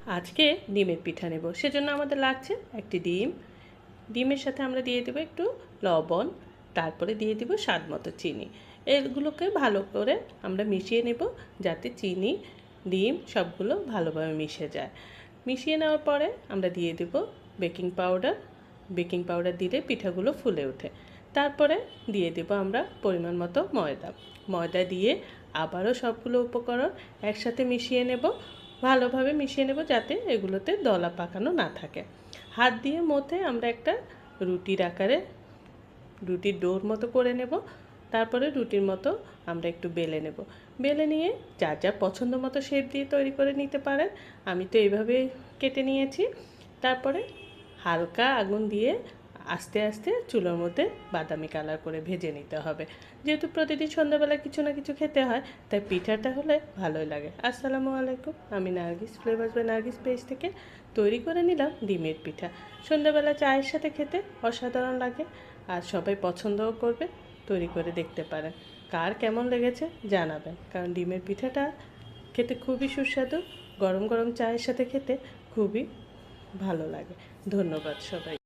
আজকে ডিমের পিঠা নেব, সেজন্য আমাদের লাগছে একটি ডিম। ডিমের সাথে আমরা দিয়ে দেবো একটু লবণ, তারপরে দিয়ে দেবো স্বাদ মতো চিনি। এগুলোকে ভালো করে আমরা মিশিয়ে নেব, যাতে চিনি ডিম সবগুলো ভালোভাবে মিশে যায়। মিশিয়ে নেওয়ার পরে আমরা দিয়ে দেব বেকিং পাউডার। বেকিং পাউডার দিলে পিঠাগুলো ফুলে ওঠে। তারপরে দিয়ে দেব আমরা পরিমাণ মতো ময়দা। ময়দা দিয়ে আবারও সবগুলো উপকরণ একসাথে মিশিয়ে নেব, ভালোভাবে মিশিয়ে নেব যাতে এগুলোতে দলা পাকানো না থাকে। হাত দিয়ে মথে আমরা একটা রুটির আকারে রুটির ডোর মতো করে নেব। তারপরে রুটির মতো আমরা একটু বেলে নেব। বেলে নিয়ে যার যার পছন্দ মতো শেপ দিয়ে তৈরি করে নিতে পারেন। আমি তো এইভাবে কেটে নিয়েছি। তারপরে হালকা আগুন দিয়ে আস্তে আস্তে চুলোর মধ্যে বাদামি কালার করে ভেজে নিতে হবে। যেহেতু প্রতিদিন সন্ধ্যাবেলা কিছু না কিছু খেতে হয়, তাই পিঠাটা হলে ভালোই লাগে। আসসালামু আলাইকুম, আমি Nargis, flavours by Nargis page থেকে তৈরি করে নিলাম ডিমের পিঠা। সন্ধ্যাবেলা চায়ের সাথে খেতে অসাধারণ লাগে, আর সবাই পছন্দও করবে। তৈরি করে দেখতে পারেন, কার কেমন লেগেছে জানাবেন, কারণ ডিমের পিঠাটা খেতে খুবই সুস্বাদু। গরম গরম চায়ের সাথে খেতে খুবই ভালো লাগে। ধন্যবাদ সবাই।